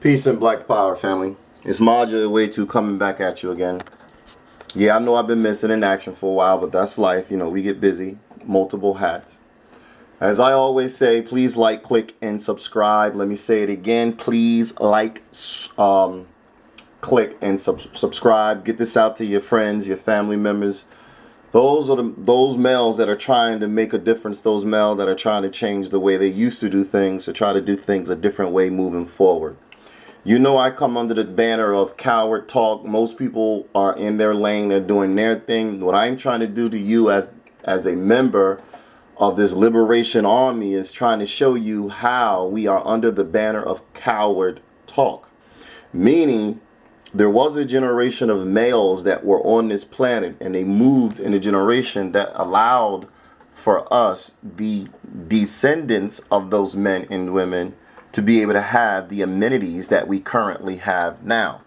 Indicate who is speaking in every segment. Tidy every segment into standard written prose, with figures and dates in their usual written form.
Speaker 1: Peace and Black Power, family. It's Maja Way 2 coming back at you again. Yeah, I know I've been missing in action for a while, but that's life. You know, we get busy. Multiple hats. As I always say, please like, click, and subscribe. Let me say it again. Please like, click, and subscribe. Get this out to your friends, your family members. Those are those males that are trying to make a difference. Those males that are trying to change the way they used to do things, to try to do things a different way moving forward. You know, I come under the banner of coward talk. Most people are in their lane. They're doing their thing. What I'm trying to do to you as a member of this liberation army is trying to show you how we are under the banner of coward talk. Meaning, there was a generation of males that were on this planet, and they moved in a generation that allowed for us, the descendants of those men and women, to be able to have the amenities that we currently have now.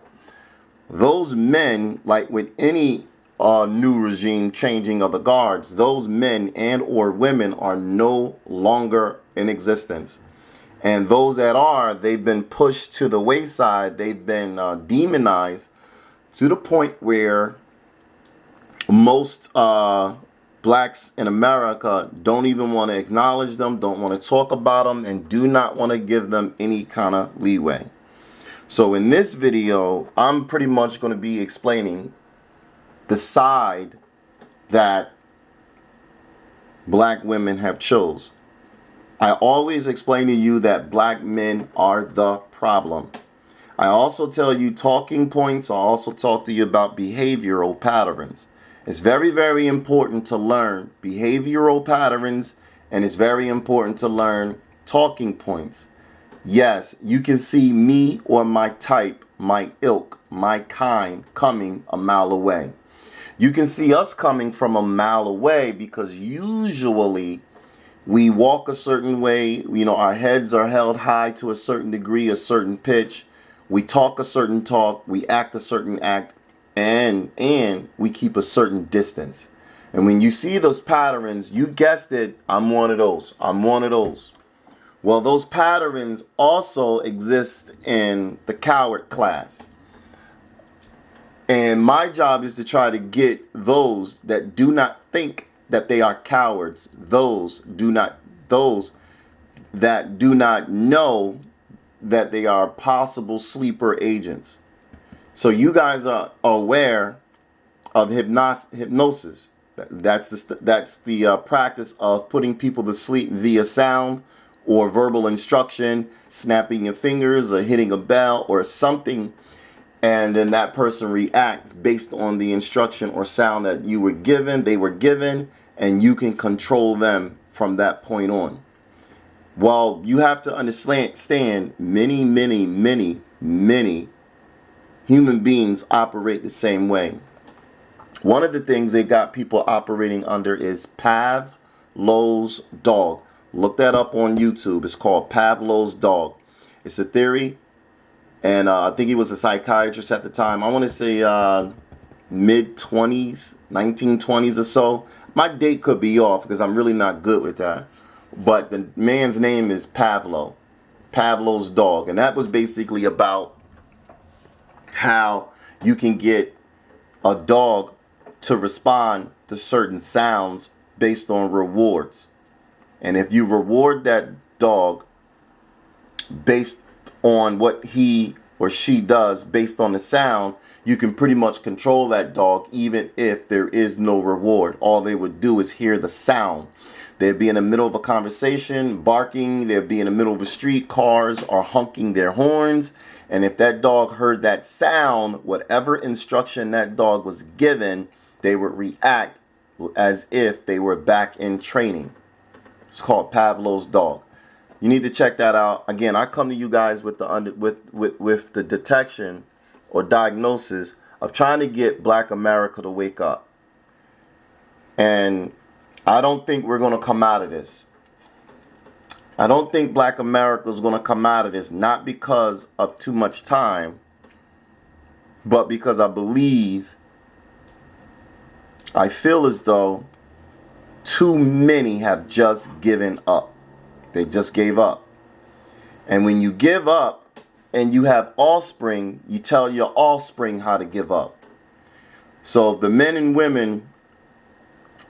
Speaker 1: Those men, like with any new regime changing of the guards, those men and or women are no longer in existence. And those that are, they've been pushed to the wayside. They've been demonized to the point where most blacks in America don't even want to acknowledge them, don't want to talk about them, and do not want to give them any kind of leeway. So in this video, I'm pretty much going to be explaining the side that black women have chose. I always explain to you that black men are the problem. I also tell you talking points. I also talk to you about behavioral patterns. It's very, very important to learn behavioral patterns, and it's very important to learn talking points. Yes, you can see me or my type, my ilk, my kind coming a mile away. You can see us coming from a mile away because usually we walk a certain way. You know, our heads are held high to a certain degree, a certain pitch. We talk a certain talk. We act a certain act. And we keep a certain distance. And when you see those patterns, you guessed it, I'm one of those. I'm one of those. Well, those patterns also exist in the coward class. And my job is to try to get those that do not think that they are cowards, those that do not know that they are possible sleeper agents. So you guys are aware of hypnosis. That's the practice of putting people to sleep via sound or verbal instruction, snapping your fingers or hitting a bell or something, and then that person reacts based on the instruction or sound that you were given, they were given, and you can control them from that point on. Well, you have to understand many human beings operate the same way. One of the things they got people operating under is Pavlov's dog. Look that up on YouTube. It's called Pavlov's dog. It's a theory, and I think he was a psychiatrist at the time. I want to say mid-20s, 1920s or so. My date could be off because I'm really not good with that. But the man's name is Pavlov. Pavlov's dog. And that was basically about how you can get a dog to respond to certain sounds based on rewards. And if you reward that dog based on what he or she does based on the sound, you can pretty much control that dog even if there is no reward. All they would do is hear the sound. They'd be in the middle of a conversation, barking. They'd be in the middle of the street, cars are honking their horns. And if that dog heard that sound, whatever instruction that dog was given, they would react as if they were back in training. It's called Pavlov's dog. You need to check that out. Again, I come to you guys with the detection or diagnosis of trying to get Black America to wake up. And I don't think we're going to come out of this. I don't think Black America is going to come out of this, not because of too much time, but because I feel as though too many have just given up. They just gave up. And when you give up and you have offspring, you tell your offspring how to give up. So if the men and women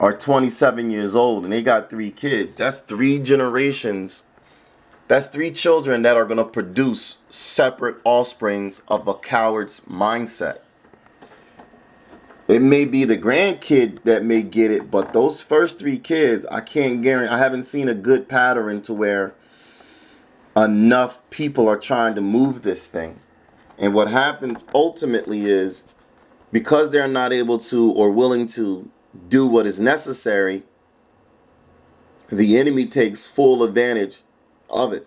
Speaker 1: are 27 years old and they got 3 kids, that's 3 generations. That's 3 children that are going to produce separate offsprings of a coward's mindset. It may be the grandkid that may get it, but those first 3 kids, I can't guarantee. I haven't seen a good pattern to where enough people are trying to move this thing. And what happens ultimately is, because they're not able to or willing to do what is necessary, the enemy takes full advantage of it.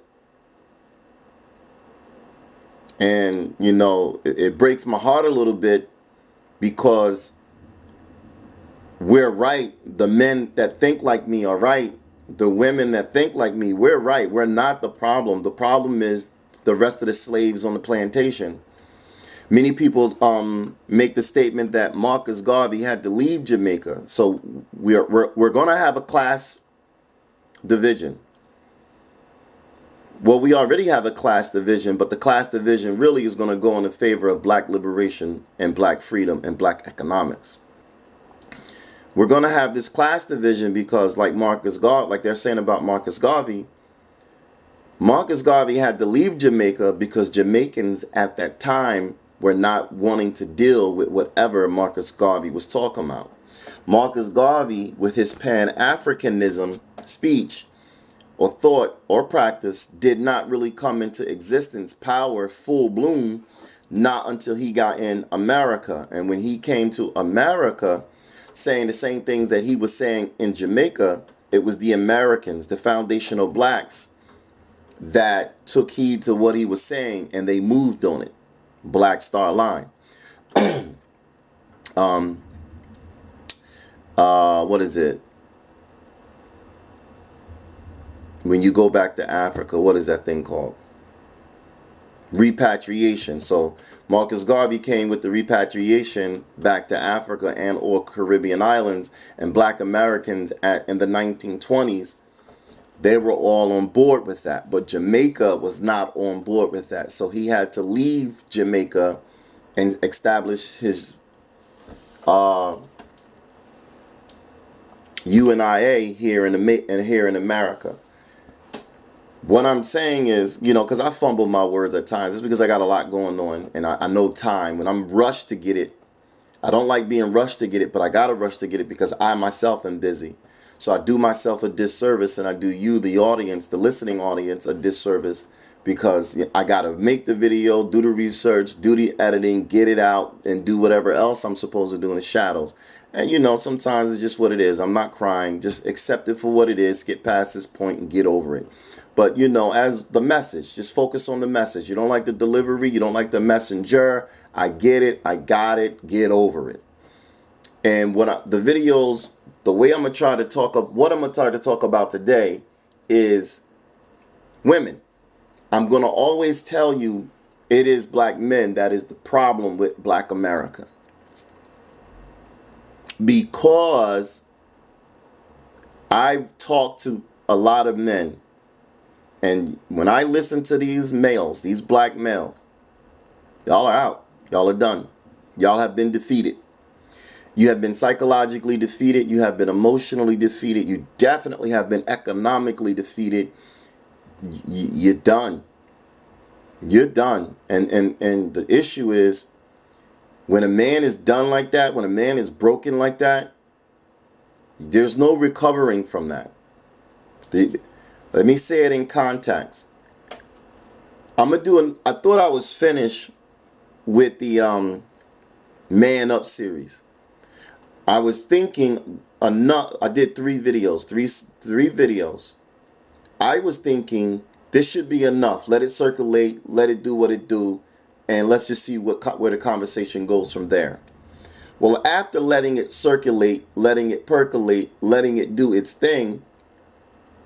Speaker 1: And, you know, it breaks my heart a little bit, because we're right. The men that think like me are right. The women that think like me, we're right. We're not the problem. The problem is the rest of the slaves on the plantation. Many people make the statement that Marcus Garvey had to leave Jamaica. So we're going to have a class division. Well, we already have a class division, but the class division really is going to go in the favor of black liberation and black freedom and black economics. We're going to have this class division because, like they're saying about Marcus Garvey had to leave Jamaica because Jamaicans at that time were not wanting to deal with whatever Marcus Garvey was talking about. Marcus Garvey, with his Pan-Africanism speech or thought or practice, did not really come into existence, power, full bloom, not until he got in America. And when he came to America, saying the same things that he was saying in Jamaica, it was the Americans, the foundational blacks, that took heed to what he was saying, and they moved on it. Black Star Line. What is it? When you go back to Africa, what is that thing called? Repatriation. So Marcus Garvey came with the repatriation back to Africa and or Caribbean islands, and black Americans in the 1920s, they were all on board with that. But Jamaica was not on board with that. So he had to leave Jamaica and establish his UNIA here in America. What I'm saying is, you know, because I fumble my words at times, it's because I got a lot going on, and I know time. When I'm rushed to get it, I don't like being rushed to get it, but I got to rush to get it because I myself am busy. So I do myself a disservice, and I do you, the audience, the listening audience, a disservice, because I got to make the video, do the research, do the editing, get it out, and do whatever else I'm supposed to do in the shadows. And, you know, sometimes it's just what it is. I'm not crying. Just accept it for what it is. Get past this point and get over it. But, you know, as the message, just focus on the message. You don't like the delivery. You don't like the messenger. I get it. I got it. Get over it. And the videos, the way I'm going to try to talk about today is women. I'm going to always tell you it is black men that is the problem with black America. Because I've talked to a lot of men, and when I listen to these males, these black males, y'all are out. Y'all are done. Y'all have been defeated. You have been psychologically defeated. You have been emotionally defeated. You definitely have been economically defeated. You're done. You're done. And the issue is, when a man is done like that, when a man is broken like that, there's no recovering from that. Let me say it in context. I thought I was finished with the Man Up series. I was thinking enough. I did 3 videos, three videos. I was thinking this should be enough. Let it circulate. Let it do what it do. And let's just see where the conversation goes from there. Well, after letting it circulate, letting it percolate, letting it do its thing,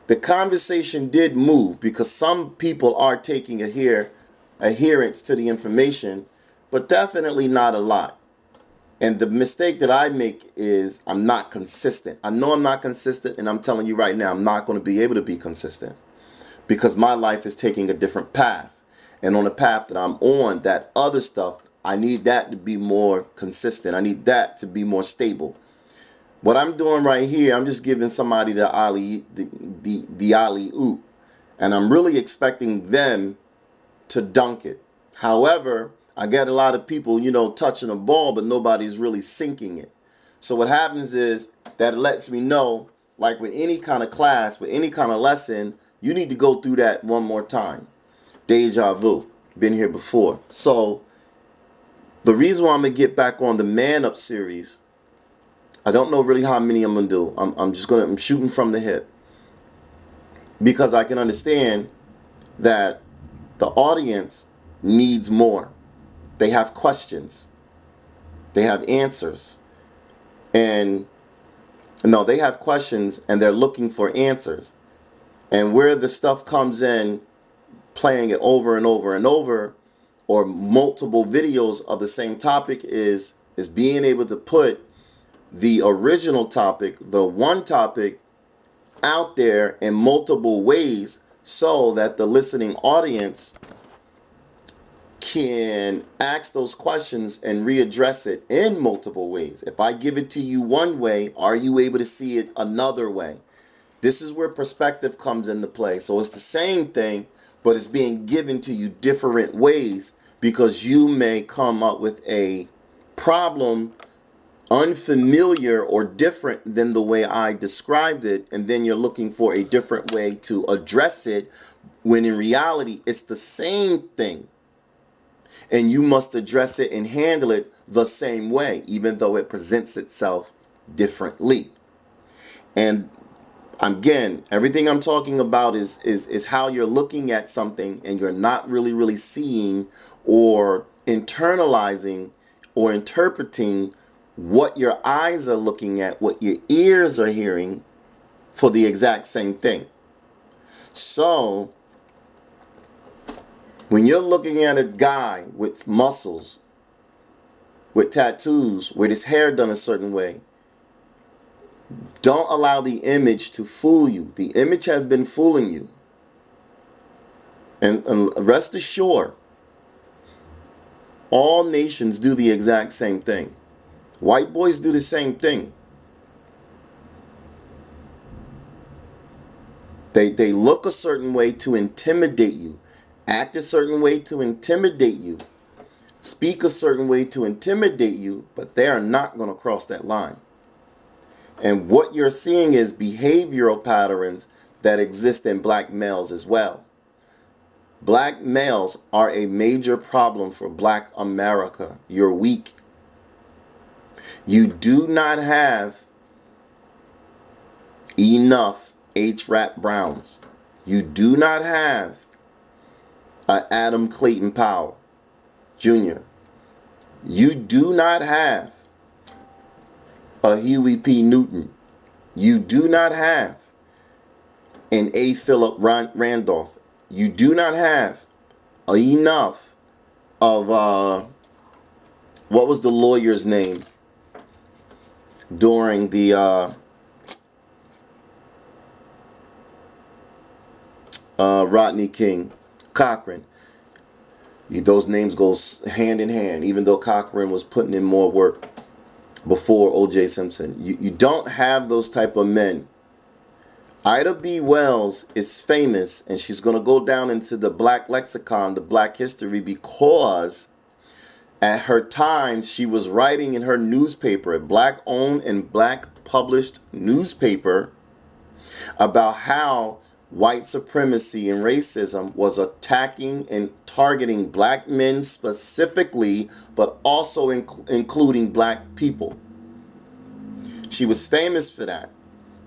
Speaker 1: the conversation did move, because some people are taking adherence to the information, but definitely not a lot. And the mistake that I make is I'm not consistent. I know I'm not consistent, and I'm telling you right now, I'm not going to be able to be consistent, because my life is taking a different path. and on the path that I'm on, that other stuff, I need that to be more consistent. I need that to be more stable. What I'm doing right here, I'm just giving somebody the alley oop, and I'm really expecting them to dunk it. However, I get a lot of people, touching a ball, but nobody's really sinking it. So what happens is that it lets me know, like with any kind of class, with any kind of lesson, you need to go through that one more time. Deja vu. Been here before. So the reason why I'm going to get back on the Man Up series, I don't know really how many I'm going to do. I'm shooting from the hip. Because I can understand that the audience needs more. They have questions. They have answers. And no, they have questions and they're looking for answers. And where the stuff comes in, playing it over and over and over, or multiple videos of the same topic, is being able to put the original topic, the one topic, out there in multiple ways so that the listening audience can ask those questions and readdress it in multiple ways. If I give it to you one way, are you able to see it another way? This is where perspective comes into play. So it's the same thing, but it's being given to you different ways because you may come up with a problem unfamiliar or different than the way I described it, and then you're looking for a different way to address it, when in reality it's the same thing, and you must address it and handle it the same way, even though it presents itself differently. And again, everything I'm talking about is how you're looking at something and you're not really seeing or internalizing or interpreting what your eyes are looking at, what your ears are hearing for the exact same thing. So when you're looking at a guy with muscles, with tattoos, with his hair done a certain way, don't allow the image to fool you. The image has been fooling you. And rest assured, all nations do the exact same thing. White boys do the same thing. They look a certain way to intimidate you, act a certain way to intimidate you, speak a certain way to intimidate you, but they are not going to cross that line. And what you're seeing is behavioral patterns that exist in black males as well. Black males are a major problem for Black America. You're weak. You do not have enough H. Rap Browns. You do not have a Adam Clayton Powell Jr. You do not have a Huey P. Newton. You do not have an A. Philip Randolph. You do not have enough of, what was the lawyer's name during the Rodney King, Cochran. Those names go hand in hand, even though Cochran was putting in more work before O.J. Simpson. You don't have those type of men. Ida B. Wells is famous, and she's going to go down into the black lexicon, the black history, because at her time she was writing in her newspaper, a black-owned and black-published newspaper, about how white supremacy and racism was attacking and targeting black men specifically, but also including black people. She was famous for that.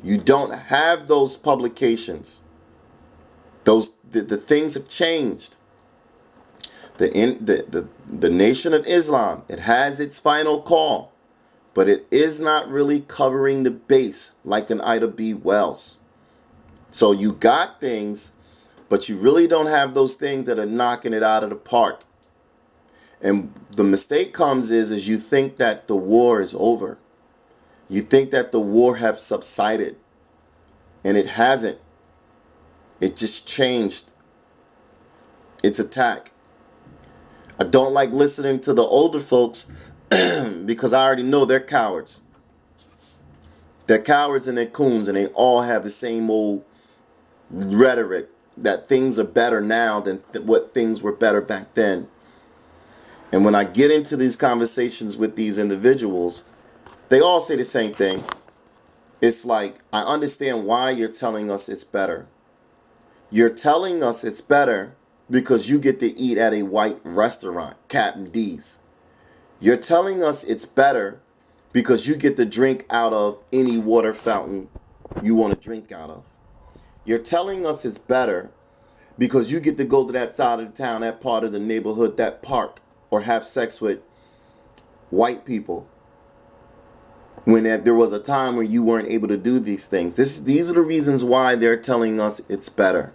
Speaker 1: You don't have those publications. The things have changed. The Nation of Islam, it has its final call, but it is not really covering the base like an Ida B. Wells. So you got things, but you really don't have those things that are knocking it out of the park. And the mistake comes is you think that the war is over. You think that the war has subsided. And it hasn't. It just changed its attack. I don't like listening to the older folks because I already know they're cowards. They're cowards and they're coons, and they all have the same old rhetoric that things are better now than what things were better back then. And when I get into these conversations with these individuals, they all say the same thing. It's like, I understand why you're telling us it's better. You're telling us it's better because you get to eat at a white restaurant, Captain D's. You're telling us it's better because you get to drink out of any water fountain you want to drink out of. You're telling us it's better because you get to go to that side of the town, that part of the neighborhood, that park, or have sex with white people when there was a time when you weren't able to do these things. These are the reasons why they're telling us it's better.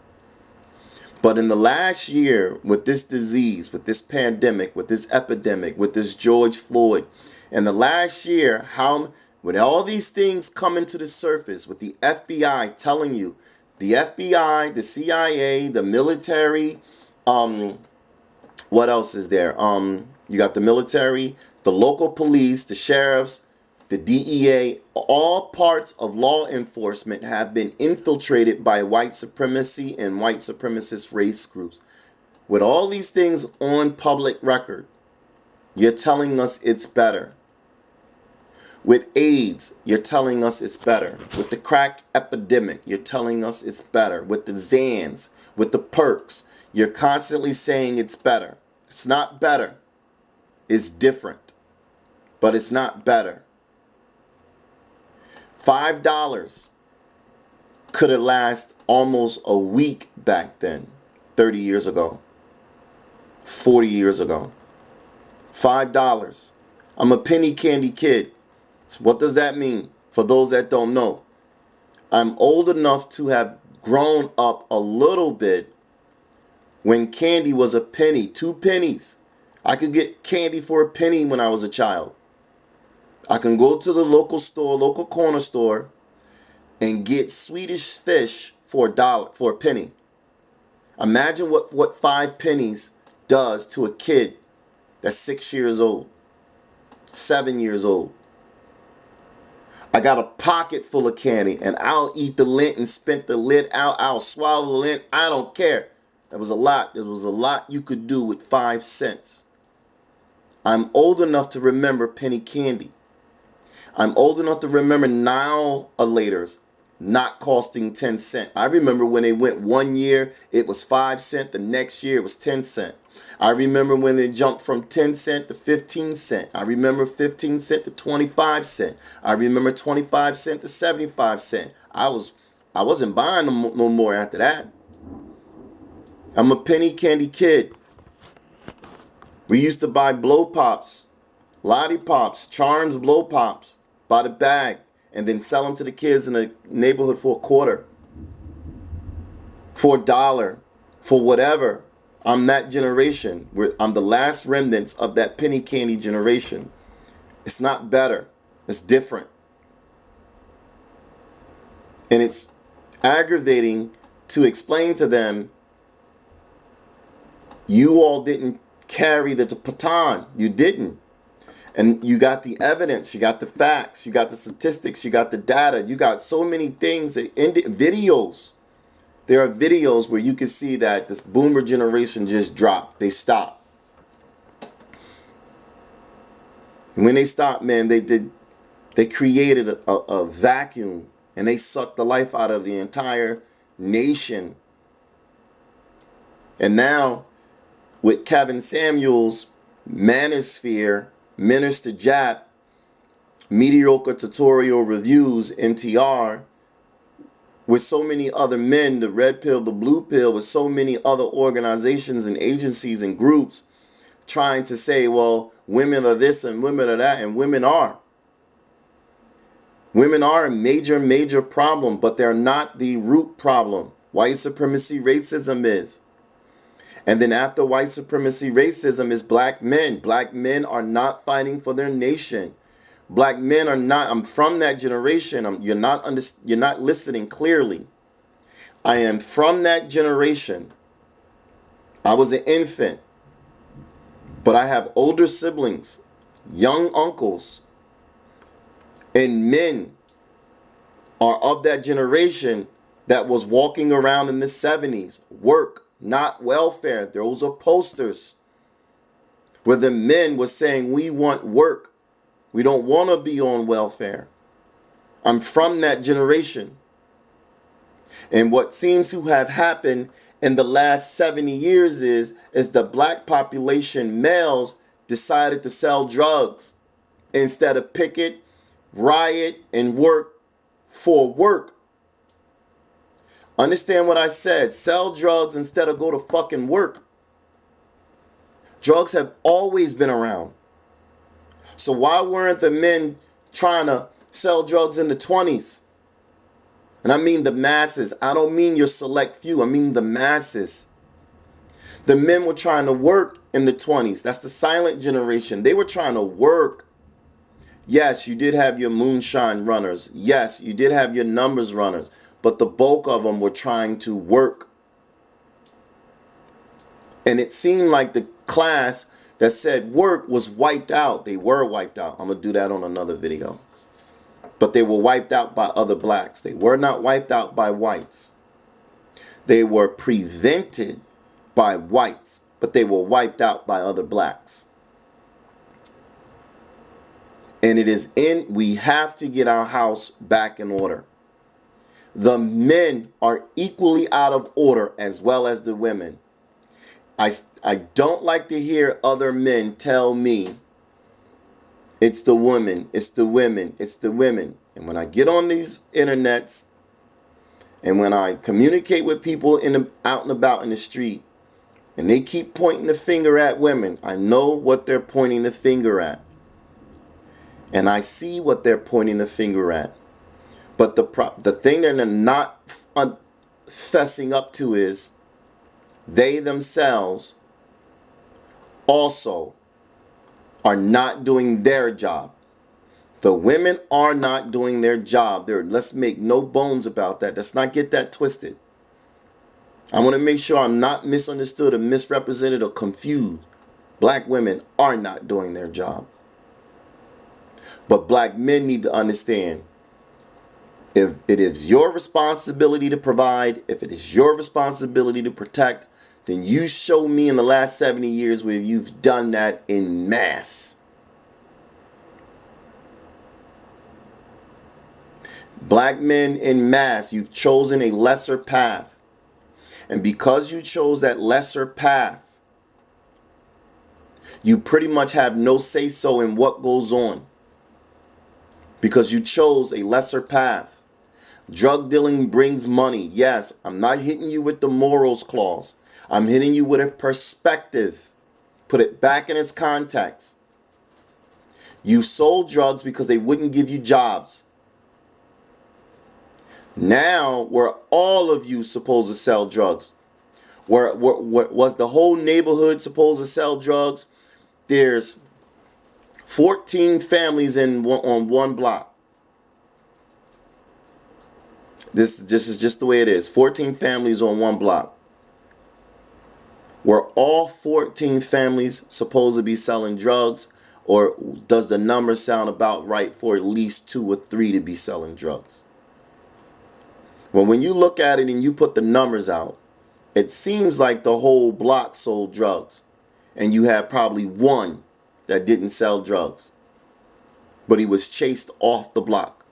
Speaker 1: But in the last year, with this disease, with this pandemic, with this epidemic, with this George Floyd, in the last year, when all these things come into the surface, with the FBI telling you, the FBI, the CIA, the military, what else is there? You got the military, the local police, the sheriffs, the DEA, all parts of law enforcement have been infiltrated by white supremacy and white supremacist race groups. With all these things on public record, you're telling us it's better. With AIDS, you're telling us it's better. With the crack epidemic, you're telling us it's better. With the Zans, with the perks, you're constantly saying it's better. It's not better. It's different. But it's not better. $5 could have lasted almost a week back then, 30 years ago, 40 years ago. $5. I'm a penny candy kid. So what does that mean? For those that don't know, I'm old enough to have grown up a little bit when candy was a penny, 2 pennies. I could get candy for a penny when I was a child. I can go to the local store, local corner store, and get Swedish fish for $1, for a penny. Imagine what 5 pennies does to a kid that's 6 years old, 7 years old. I got a pocket full of candy, and I'll eat the lint and spit the lid out. I'll swallow the lint. I don't care. That was a lot. There was a lot you could do with 5 cents. I'm old enough to remember penny candy. I'm old enough to remember now-a-laters not costing 10 cents. I remember when they went 1 year, it was 5 cents. The next year, it was 10 cents. I remember when they jumped from 10 cents to 15 cents. I remember 15 cents to 25 cents. I remember 25 cents to 75 cents. I wasn't buying no more after that. I'm a penny candy kid. We used to buy blow pops, lollipops, Charms blow pops by the bag, and then sell them to the kids in the neighborhood for $0.25, for $1, for whatever. I'm that generation. I'm the last remnants of that penny candy generation. It's not better. It's different. And it's aggravating to explain to them, you all didn't carry the baton. You didn't. And you got the evidence, you got the facts, you got the statistics, you got the data, you got so many things, videos. There are videos where you can see that this boomer generation just dropped. They stopped. And when they stopped, man, they created a vacuum, and they sucked the life out of the entire nation. And now, with Kevin Samuels, Manosphere, Minister Jap, Mediocre Tutorial Reviews, MTR, with so many other men, the Red Pill, the Blue Pill, with so many other organizations and agencies and groups trying to say, well, women are this and women are that, and women are. Women are a major, major problem, but they're not the root problem. White supremacy, racism is. And then after white supremacy, racism is black men. Black men are not fighting for their nation. Black men are not. I'm from that generation. You're not listening clearly. I am from that generation. I was an infant. But I have older siblings, young uncles, and men are of that generation that was walking around in the 70s. Work, not welfare. Those are posters where the men were saying, we want work. We don't want to be on welfare. I'm from that generation. And what seems to have happened in the last 70 years is the black population males decided to sell drugs instead of picket, riot, and work for work. Understand what I said. Sell drugs instead of go to fucking work. Drugs have always been around. So why weren't the men trying to sell drugs in the 20s? And I mean the masses. I don't mean your select few. I mean the masses. The men were trying to work in the 20s. That's the silent generation. They were trying to work. Yes, you did have your moonshine runners. Yes, you did have your numbers runners. But the bulk of them were trying to work. And it seemed like the class that said work was wiped out. They were wiped out. I'm going to do that on another video. But they were wiped out by other blacks. They were not wiped out by whites. They were prevented by whites, but they were wiped out by other blacks. And we have to get our house back in order. The men are equally out of order as well as the women. I don't like to hear other men tell me it's the women, it's the women, it's the women. And when I get on these internets and when I communicate with people out and about in the street and they keep pointing the finger at women, I know what they're pointing the finger at. And I see what they're pointing the finger at. But the thing they're not fessing up to is they themselves also are not doing their job. The women are not doing their job. Let's make no bones about that. Let's not get that twisted. I want to make sure I'm not misunderstood or misrepresented or confused. Black women are not doing their job. But black men need to understand, if it is your responsibility to provide, if it is your responsibility to protect, then you show me in the last 70 years where you've done that in mass. Black men in mass, you've chosen a lesser path. And because you chose that lesser path, you pretty much have no say-so in what goes on. Because you chose a lesser path. Drug dealing brings money. Yes, I'm not hitting you with the morals clause. I'm hitting you with a perspective. Put it back in its context. You sold drugs because they wouldn't give you jobs. Now, were all of you supposed to sell drugs? Was the whole neighborhood supposed to sell drugs? There's 14 families on one block. This is just the way it is. 14 families on one block. Were all 14 families supposed to be selling drugs? Or does the number sound about right for at least 2 or 3 to be selling drugs? Well, when you look at it and you put the numbers out, it seems like the whole block sold drugs. And you had probably one that didn't sell drugs. But he was chased off the block.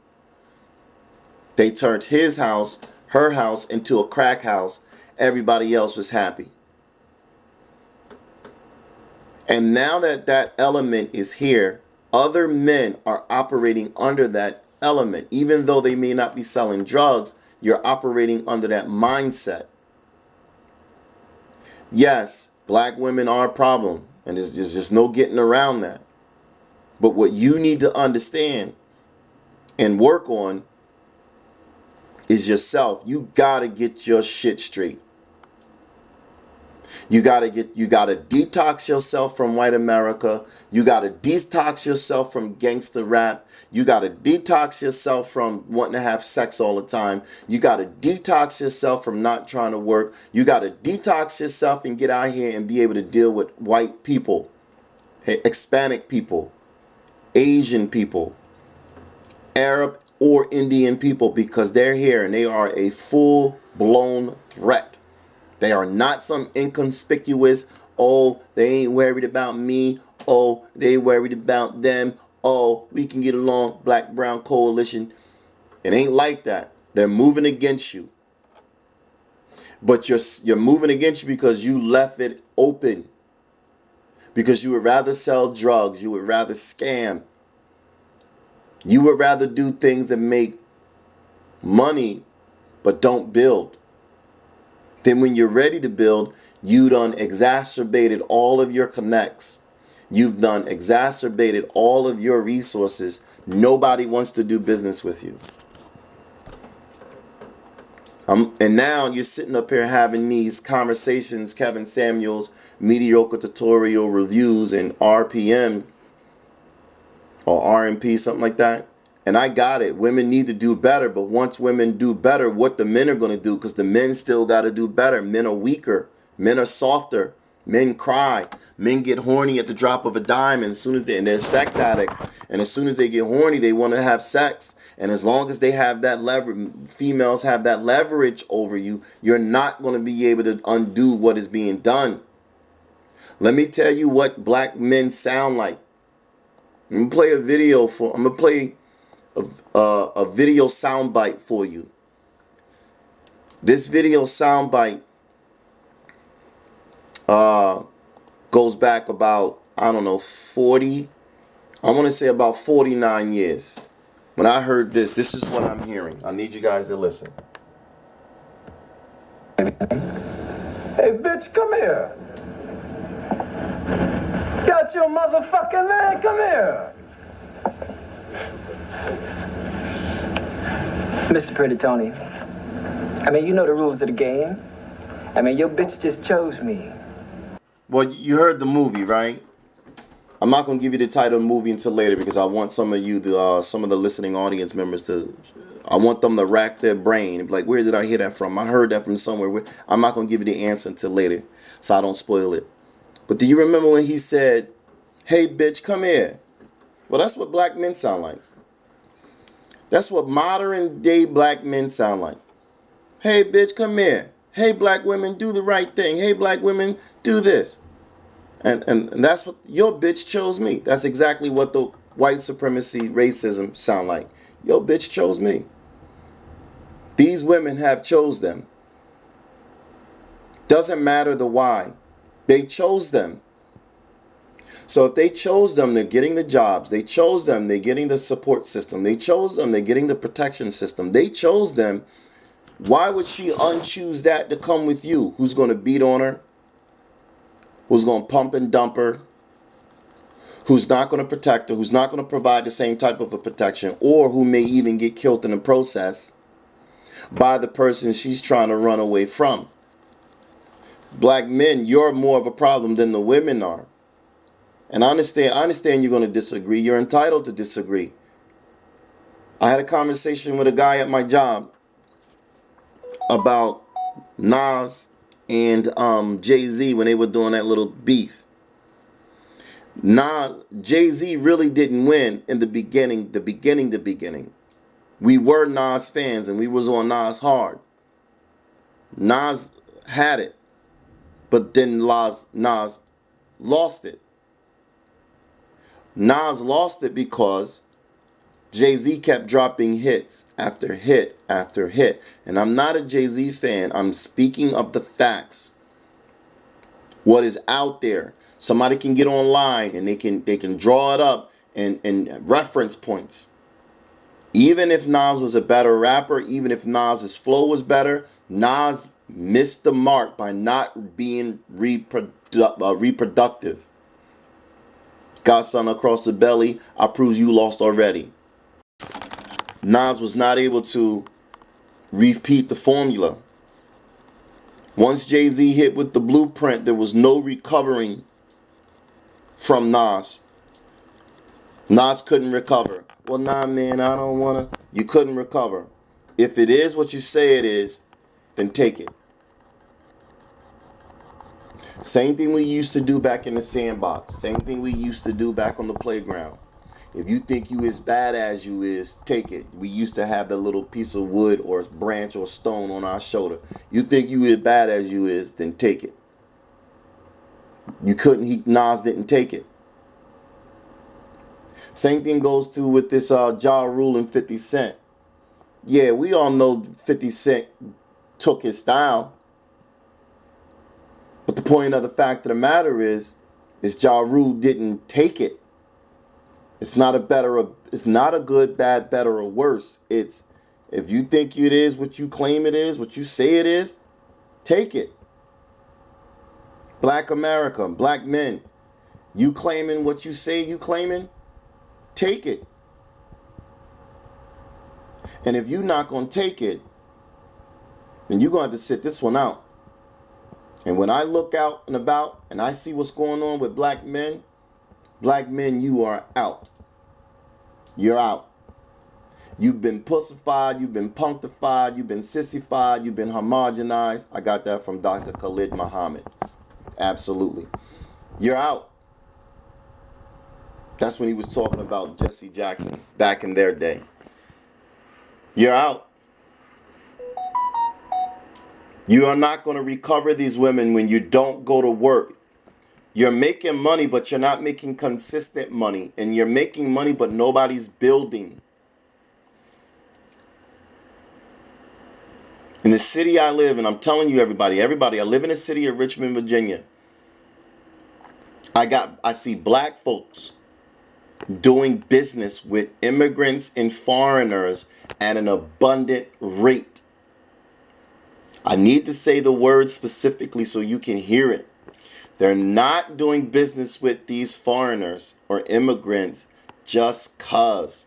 Speaker 1: They turned his house, her house, into a crack house. Everybody else was happy. And now that that element is here, other men are operating under that element. Even though they may not be selling drugs, you're operating under that mindset. Yes, black women are a problem, and there's just no getting around that. But what you need to understand and work on is yourself. You gotta get your shit straight. You gotta detox yourself from white America. You gotta detox yourself from gangster rap. You gotta detox yourself from wanting to have sex all the time. You gotta detox yourself from not trying to work. You gotta detox yourself and get out here and be able to deal with white people. Hispanic people, Asian people, Arab or Indian people, because they're here and they are a full-blown threat. They are not some inconspicuous, oh, they ain't worried about me, oh, they worried about them, oh, we can get along, black-brown coalition. It ain't like that. They're moving against you. But you're moving against you because you left it open. Because you would rather sell drugs, you would rather scam. You would rather do things that make money but don't build. Then when you're ready to build, you done exacerbated all of your connects. You've done exacerbated all of your resources. Nobody wants to do business with you. And now you're sitting up here having these conversations, Kevin Samuels, mediocre tutorial reviews, and RPM or RMP, something like that. And I got it. Women need to do better. But once women do better, what the men are going to do? Because the men still got to do better. Men are weaker. Men are softer. Men cry. Men get horny at the drop of a dime. And as soon as and they're sex addicts. And as soon as they get horny, they want to have sex. And as long as they have that leverage, females have that leverage over you, you're not going to be able to undo what is being done. Let me tell you what black men sound like. I'm gonna play a video for. I'm gonna play a video soundbite for you. This video soundbite goes back about, I don't know, 40. I want to say about 49 years. When I heard this is what I'm hearing. I need you guys to listen.
Speaker 2: Hey, bitch, come here. Got your motherfucking man, come here. Mr. Pretty Tony, I mean, you know the rules of the game. I mean, your bitch just chose me.
Speaker 1: Well, you heard the movie, right? I'm not going to give you the title of the movie until later because I want some of you, some of the listening audience members I want them to rack their brain and be like, where did I hear that from? I heard that from somewhere. I'm not going to give you the answer until later so I don't spoil it. But do you remember when he said, hey, bitch, come here? Well, that's what black men sound like. That's what modern day black men sound like. Hey, bitch, come here. Hey, black women, do the right thing. Hey, black women, do this. And that's what your bitch chose me. That's exactly what the white supremacy, racism sound like. Your bitch chose me. These women have chose them. Doesn't matter the why. They chose them. So if they chose them, they're getting the jobs. They chose them, they're getting the support system. They chose them, they're getting the protection system. They chose them. Why would she unchoose that to come with you? Who's going to beat on her? Who's going to pump and dump her? Who's not going to protect her? Who's not going to provide the same type of a protection? Or who may even get killed in the process by the person she's trying to run away from? Black men, you're more of a problem than the women are. And I understand you're going to disagree. You're entitled to disagree. I had a conversation with a guy at my job about Nas and Jay-Z when they were doing that little beef. Jay-Z really didn't win in the beginning. We were Nas fans and we was on Nas hard. Nas had it, but then Nas lost it. Nas lost it because Jay-Z kept dropping hits after hit after hit. And I'm not a Jay-Z fan. I'm speaking of the facts. What is out there. Somebody can get online and they can draw it up and reference points. Even if Nas was a better rapper, even if Nas's flow was better, Nas missed the mark by not being reproductive. Got something across the belly, I prove you lost already. Nas was not able to repeat the formula. Once Jay-Z hit with the blueprint, there was no recovering from Nas. Nas couldn't recover. Well, nah, man, I don't want to. You couldn't recover. If it is what you say it is, then take it. Same thing we used to do back in the sandbox. Same thing we used to do back on the playground. If you think you as bad as you is, take it. We used to have the little piece of wood or branch or stone on our shoulder. You think you as bad as you is, then take it. You couldn't. Nas didn't take it. Same thing goes to with this Ja Rule and 50 Cent. Yeah, we all know 50 Cent took his style. But the point of the fact of the matter is Ja Rule didn't take it. It's not a good, bad, better, or worse. It's, if you think it is what you claim it is, what you say it is, take it. Black America, black men, you claiming what you say you claiming, take it. And if you're not going to take it, then you're going to have to sit this one out. And when I look out and about and I see what's going on with black men, you are out. You're out. You've been pussified, you've been punctified, you've been sissified, you've been homogenized. I got that from Dr. Khalid Muhammad. Absolutely. You're out. That's when he was talking about Jesse Jackson back in their day. You're out. You are not going to recover these women when you don't go to work. You're making money, but you're not making consistent money. And you're making money, but nobody's building. In the city I live in, I'm telling you, everybody, I live in the city of Richmond, Virginia. I see black folks doing business with immigrants and foreigners at an abundant rate. I need to say the word specifically so you can hear it. They're not doing business with these foreigners or immigrants just 'cause.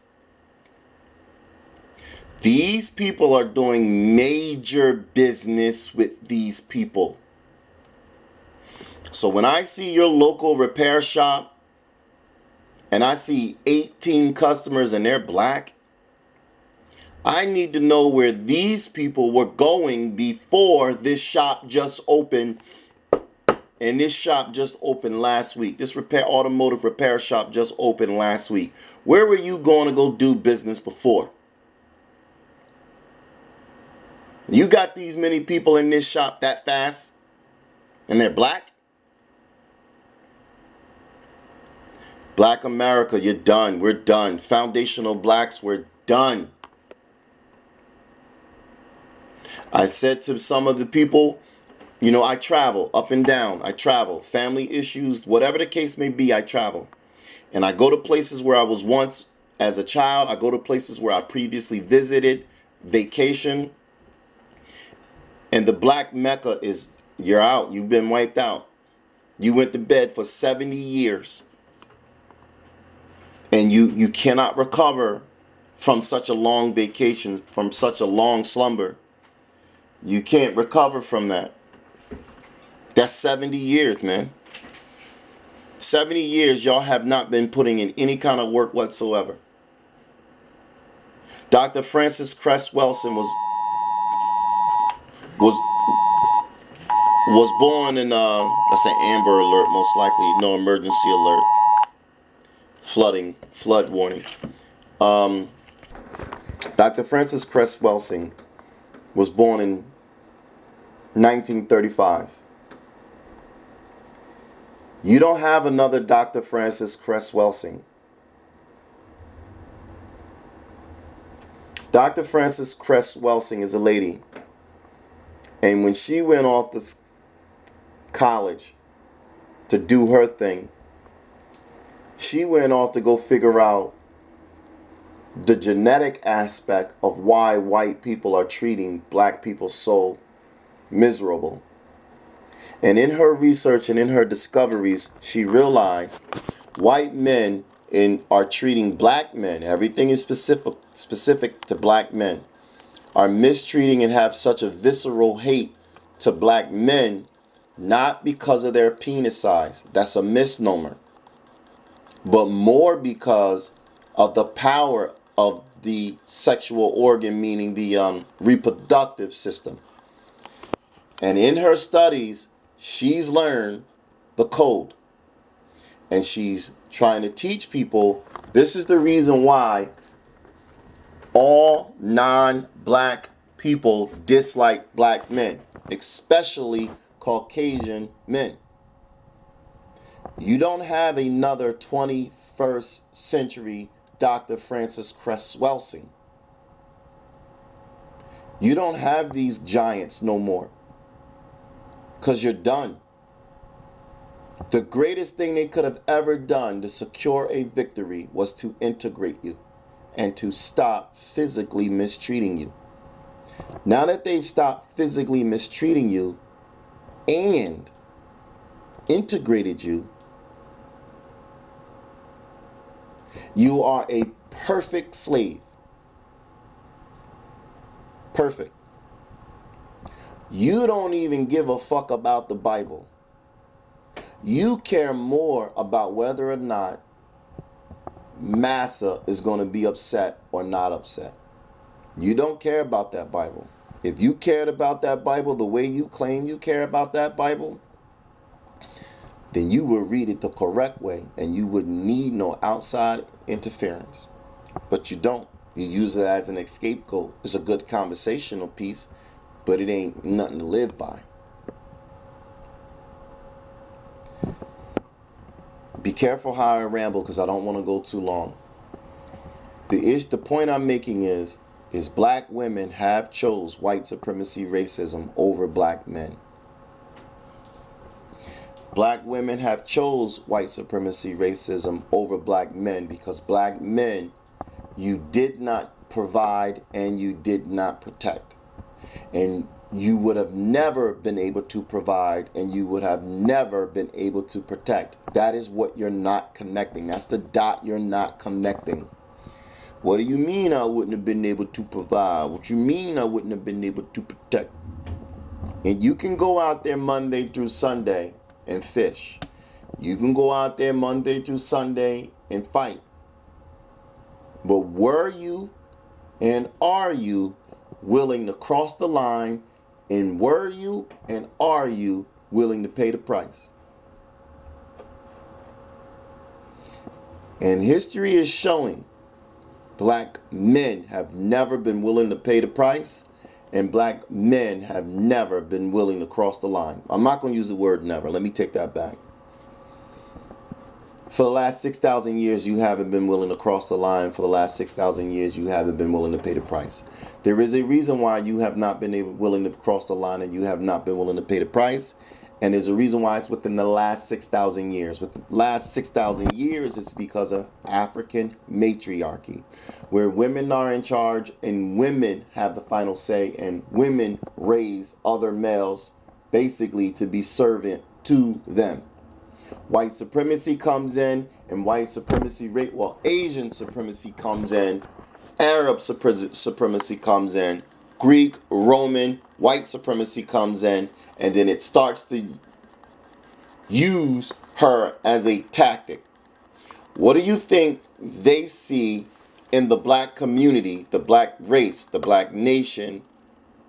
Speaker 1: These people are doing major business with these people. So when I see your local repair shop and I see 18 customers and they're black, I need to know where these people were going before this shop just opened. And this shop just opened last week. This automotive repair shop just opened last week. Where were you going to go do business before? You got these many people in this shop that fast and they're black? Black America, you're done. We're done. Foundational blacks, we're done. I said to some of the people, I travel up and down. I travel. Family issues, whatever the case may be, I travel. And I go to places where I was once as a child. I go to places where I previously visited, vacation. And the black Mecca is, you're out. You've been wiped out. You went to bed for 70 years. And you cannot recover from such a long vacation, from such a long slumber. You can't recover from that. That's 70 years, man. 70 years y'all have not been putting in any kind of work whatsoever. Dr. Frances Cress Welsing was born in that's an Amber Alert, most likely, no emergency alert. Flood warning. Dr. Frances Cress Welsing was born in 1935. You don't have another Dr. Frances Cress Welsing. Dr. Frances Cress Welsing is a lady. And when she went off to college to do her thing, she went off to go figure out the genetic aspect of why white people are treating black people so miserable. And in her research and in her discoveries, she realized white men are treating black men, everything is specific to black men, are mistreating and have such a visceral hate to black men, not because of their penis size. That's a misnomer. But more because of the power of the sexual organ, meaning the reproductive system. And in her studies, She's learned the code. And she's trying to teach people this is the reason why all non-black people dislike black men, especially Caucasian men. You don't have another 21st century Dr. Francis Cress Welsing. You don't have these giants no more. Because you're done. The greatest thing they could have ever done to secure a victory was to integrate you and to stop physically mistreating you. Now that they've stopped physically mistreating you and integrated you, you are a perfect slave. Perfect. You don't even give a fuck about the Bible. You care more about whether or not Massa is going to be upset or not upset. You don't care about that Bible. If you cared about that Bible the way you claim you care about that Bible, then you would read it the correct way and you wouldn't need no outside interference. But you don't. You use it as an scapegoat. It's a good conversational piece, but it ain't nothing to live by. Be careful how I ramble because I don't want to go too long. The point I'm making is black women have chose white supremacy racism over black men. Black women have chose white supremacy racism over black men because black men you did not provide and you did not protect. And you would have never been able to provide and you would have never been able to protect. That is what you're not connecting. That's the dot you're not connecting. What do you mean I wouldn't have been able to provide? What you mean I wouldn't have been able to protect? And you can go out there Monday through Sunday and fish. You can go out there Monday through Sunday and fight. But were you and are you willing to cross the line? And were you and are you willing to pay the price? And history is showing black men have never been willing to pay the price, and black men have never been willing to cross the line. I'm not going to use the word never. Let me take that back. For the last 6,000 years, you haven't been willing to cross the line. For the last 6,000 years, you haven't been willing to pay the price. There is a reason why you have not been willing to cross the line and you have not been willing to pay the price. And there's a reason why it's within the last 6,000 years. With the last 6,000 years, it's because of African matriarchy, where women are in charge and women have the final say and women raise other males basically to be servant to them. White supremacy comes in and white supremacy Asian supremacy comes in, Arab supremacy comes in, Greek, Roman, white supremacy comes in, and then it starts to use her as a tactic. What do you think they see in the black community, the black race, the black nation,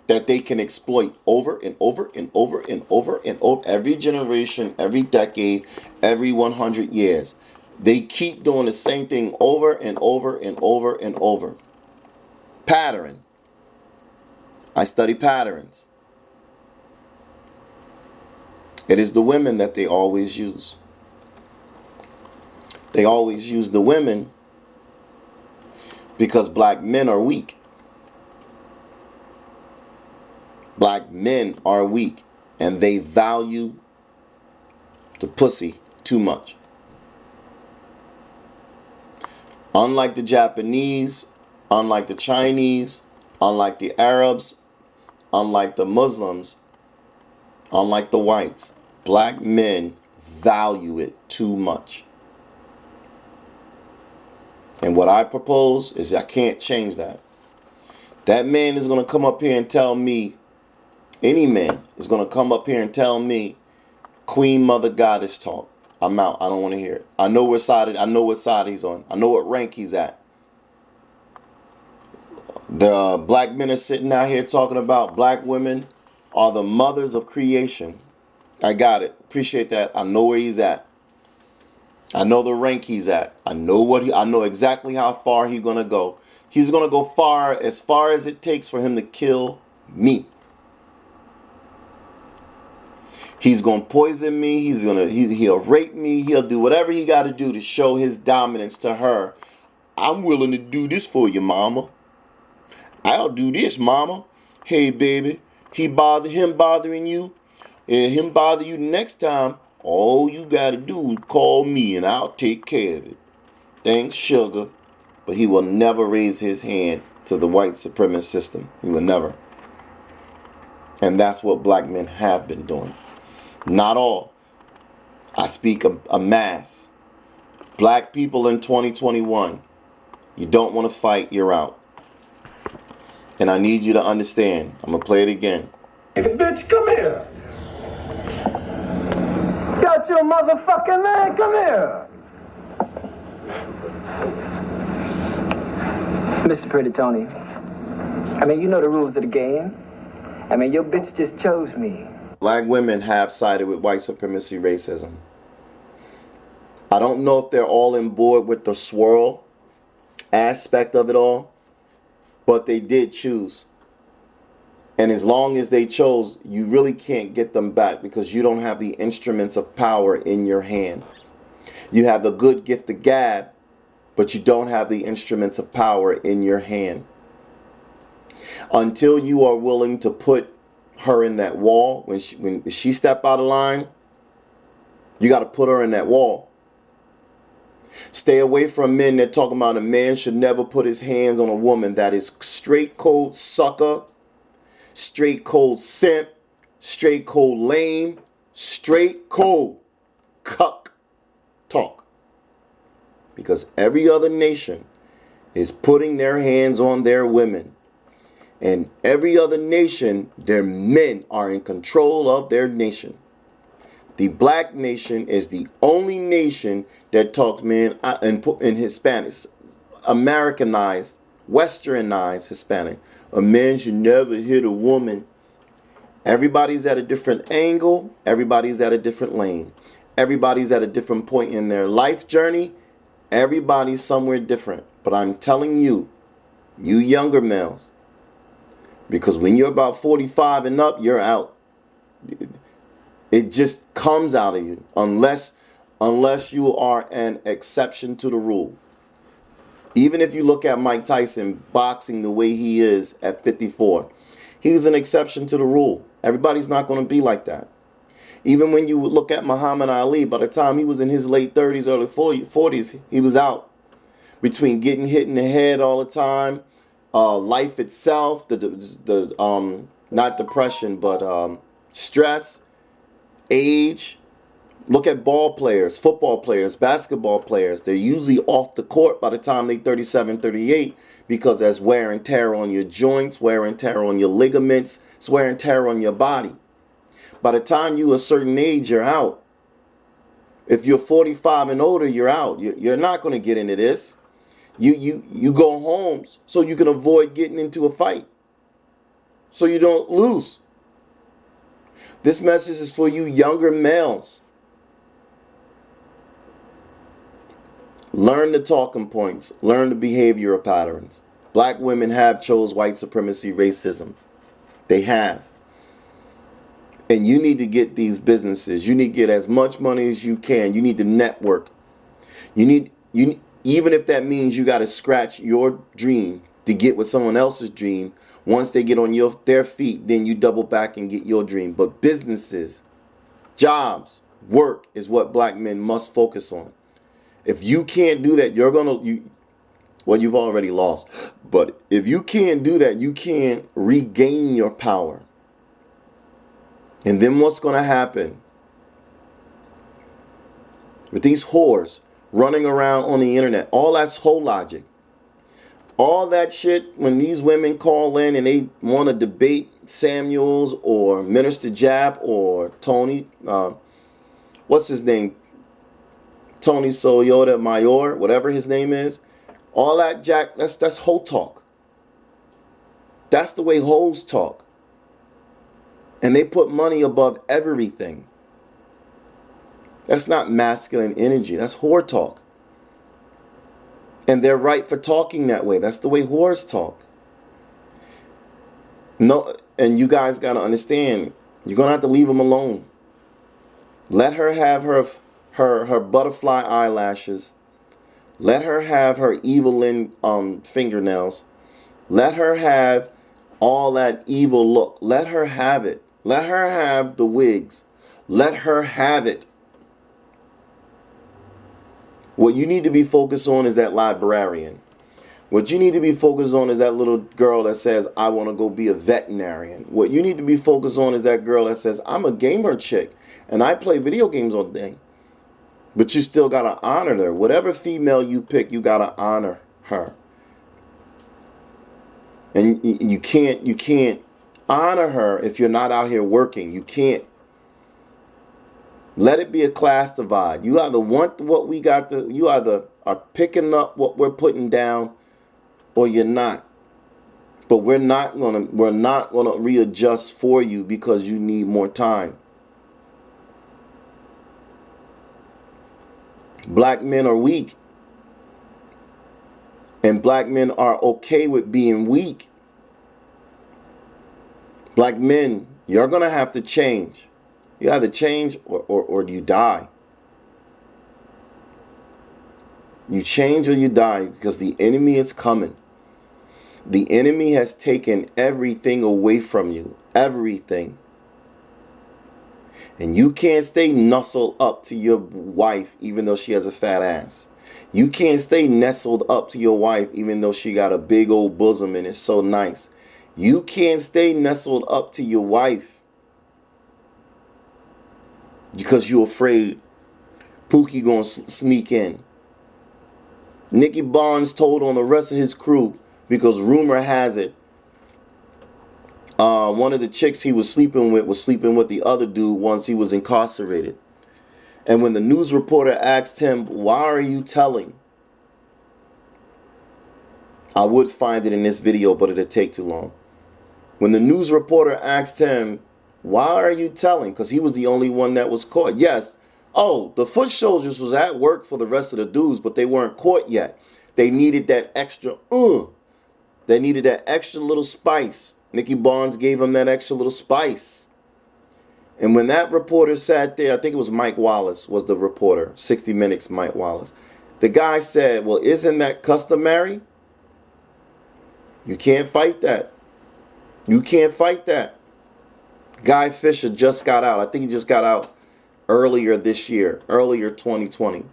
Speaker 1: that they can exploit over and over and over and over and over every generation, every decade, every 100 years? They keep doing the same thing over and over and over and over. Pattern. I study patterns. It is the women that they always use. They always use the women because black men are weak. Black men are weak and they value the pussy too much. Unlike the Japanese, unlike the Chinese, unlike the Arabs, unlike the Muslims, unlike the whites, black men value it too much. And what I propose is I can't change that. That man is going to come up here and tell me, any man is going to come up here and tell me Queen Mother Goddess talk. I'm out. I don't want to hear it. I know what side he's on. I know what rank he's at. The black men are sitting out here talking about black women are the mothers of creation. I got it. Appreciate that. I know where he's at. I know the rank he's at. I know exactly how far he's gonna go. He's gonna go far as it takes for him to kill me. He's gonna poison me. He'll rape me. He'll do whatever he got to do to show his dominance to her. I'm willing to do this for you, mama. I'll do this, mama. Hey, baby, him bothering you, and him bother you next time. All you gotta do is call me, and I'll take care of it. Thanks, sugar. But he will never raise his hand to the white supremacist system. He will never. And that's what black men have been doing. Not all. I speak a mass. Black people in 2021. You don't want to fight, you're out. And I need you to understand. I'm going to play it again.
Speaker 2: Hey, bitch, come here. Got your motherfucking man, come here. Mr. Pretty Tony, I mean, you know the rules of the game. I mean, your bitch just chose me.
Speaker 1: Black women have sided with white supremacy racism. I don't know if they're all on board with the swirl aspect of it all, but they did choose. And as long as they chose, you really can't get them back because you don't have the instruments of power in your hand. You have the good gift of gab, but you don't have the instruments of power in your hand. Until you are willing to put her in that wall, when she step out of line, you got to put her in that wall. Stay away from men that talk about a man should never put his hands on a woman. That is straight cold sucker, straight cold simp, straight cold lame, straight cold cuck talk. Because every other nation is putting their hands on their women. And every other nation, their men are in control of their nation. The black nation is the only nation that talks, man, in Hispanics, Americanized, westernized Hispanic. A man should never hit a woman. Everybody's at a different angle. Everybody's at a different lane. Everybody's at a different point in their life journey. Everybody's somewhere different. But I'm telling you, you younger males, because when you're about 45 and up, you're out. It just comes out of you unless you are an exception to the rule. Even if you look at Mike Tyson boxing the way he is at 54, he's an exception to the rule. Everybody's not going to be like that. Even when you look at Muhammad Ali, by the time he was in his late 30s, early 40s, he was out. Between getting hit in the head all the time, life itself, the not depression, but stress, age. Look at ball players, football players, basketball players. They're usually off the court by the time they're 37, 38 because there's wear and tear on your joints, wear and tear on your ligaments, it's wear and tear on your body. By the time you're a certain age, you're out. If you're 45 and older, you're out. You're not going to get into this. You go home so you can avoid getting into a fight, so you don't lose. This message is for you younger males. Learn the talking points. Learn the behavioral patterns. Black women have chose white supremacy racism. They have. And you need to get these businesses. You need to get as much money as you can. You need to network. You even if that means you got to scratch your dream to get with someone else's dream. Once they get on their feet, then you double back and get your dream. But businesses, jobs, work is what black men must focus on. If you can't do that, you've already lost. But if you can't do that, you can't regain your power. And then what's going to happen with these whores running around on the internet? All that's whole logic. All that shit, when these women call in and they want to debate Samuels or Minister Jap or Tony, what's his name? Tony Soyota Mayor, whatever his name is. All that, Jack, that's hoe talk. That's the way hoes talk. And they put money above everything. That's not masculine energy. That's whore talk. And they're right for talking that way. That's the way whores talk. No, and you guys got to understand, you're going to have to leave them alone. Let her have her butterfly eyelashes. Let her have her Evelyn fingernails. Let her have all that evil look. Let her have it. Let her have the wigs. Let her have it. What you need to be focused on is that librarian. What you need to be focused on is that little girl that says, I want to go be a veterinarian. What you need to be focused on is that girl that says, I'm a gamer chick and I play video games all day. But you still got to honor her. Whatever female you pick, you got to honor her. And you can't honor her if you're not out here working. You can't. Let it be a class divide. You either want what we got, you either are picking up what we're putting down, or you're not. But we're not gonna readjust for you because you need more time. Black men are weak. And black men are okay with being weak. Black men, you're gonna have to change. You either change or you die. You change or you die because the enemy is coming. The enemy has taken everything away from you. Everything. And you can't stay nestled up to your wife even though she has a fat ass. You can't stay nestled up to your wife even though she got a big old bosom and it's so nice. You can't stay nestled up to your wife because you're afraid Pookie gonna sneak in. Nicky Barnes told on the rest of his crew because rumor has it one of the chicks he was sleeping with the other dude once he was incarcerated. And when the news reporter asked him, why are you telling? I would find it in this video, but it'd take too long. When the news reporter asked him, why are you telling? Because he was the only one that was caught. Yes. Oh, the foot soldiers was at work for the rest of the dudes, but they weren't caught yet. They needed that extra, They needed that extra little spice. Nicky Barnes gave them that extra little spice. And when that reporter sat there, I think it was Mike Wallace was the reporter, 60 Minutes Mike Wallace. The guy said, well, isn't that customary? You can't fight that. You can't fight that. Guy Fisher just got out. I think he just got out earlier this year, earlier 2020.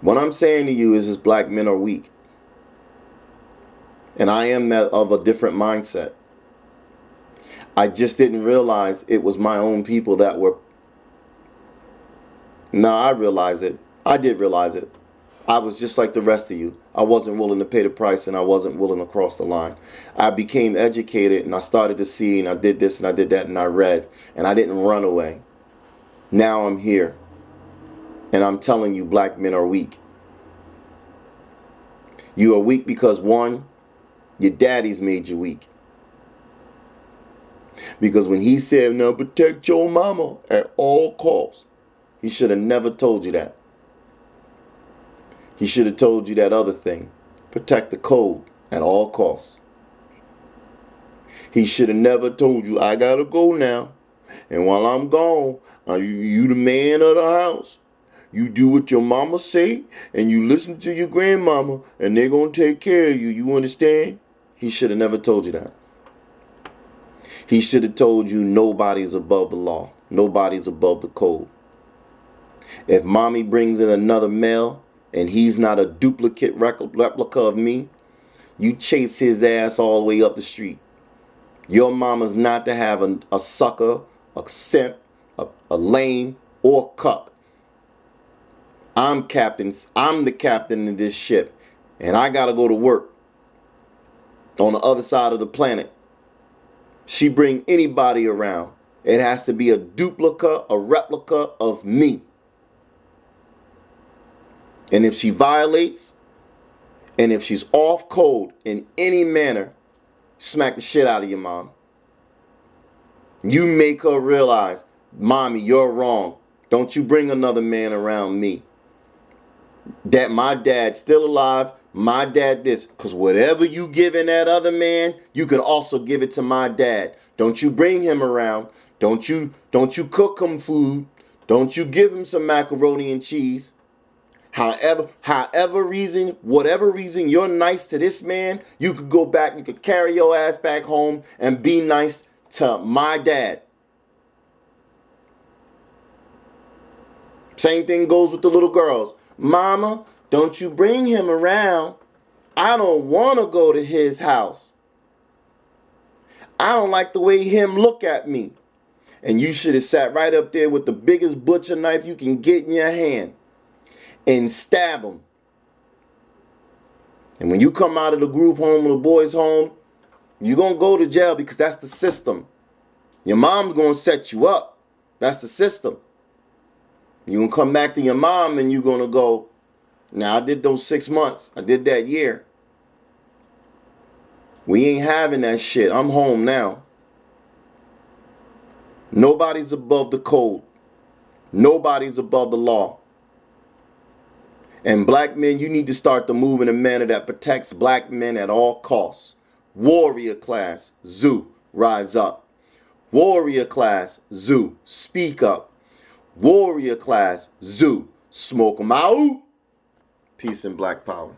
Speaker 1: What I'm saying to you is black men are weak. And I am that of a different mindset. I just didn't realize it was my own people that were. No, I realize it. I did realize it. I was just like the rest of you. I wasn't willing to pay the price and I wasn't willing to cross the line. I became educated and I started to see and I did this and I did that and I read and I didn't run away. Now I'm here. And I'm telling you, black men are weak. You are weak because one, your daddy's made you weak. Because when he said, now protect your mama at all costs, he should have never told you that. He should have told you that other thing. Protect the code at all costs. He should have never told you, I gotta go now. And while I'm gone, you the man of the house. You do what your mama say, and you listen to your grandmama, and they're gonna take care of you. You understand? He should have never told you that. He should have told you nobody's above the law. Nobody's above the code. If mommy brings in another male and he's not a duplicate replica of me, you chase his ass all the way up the street. Your mama's not to have a sucker, a simp, a lame, or cuck. I'm the captain of this ship, and I gotta go to work on the other side of the planet. She bring anybody around. It has to be a duplicate, a replica of me. And if she violates, and if she's off code in any manner, smack the shit out of your mom. You make her realize, mommy, you're wrong. Don't you bring another man around me. That my dad's still alive. My dad this. Because whatever you giving that other man, you can also give it to my dad. Don't you bring him around. Don't you cook him food. Don't you give him some macaroni and cheese. Whatever reason you're nice to this man, you could go back, you could carry your ass back home and be nice to my dad. Same thing goes with the little girls. Mama, don't you bring him around. I don't want to go to his house. I don't like the way him look at me. And you should have sat right up there with the biggest butcher knife you can get in your hand and stab him. And when you come out of the group home or the boys' home, you're going to go to jail because that's the system. Your mom's going to set you up. That's the system. You're going to come back to your mom and you're going to go, now I did those 6 months. I did that year. We ain't having that shit. I'm home now. Nobody's above the code. Nobody's above the law. And black men, you need to start to move in a manner that protects black men at all costs. Warrior class, zoo, rise up. Warrior class, zoo, speak up. Warrior class, zoo, smoke 'em out. Peace and black power.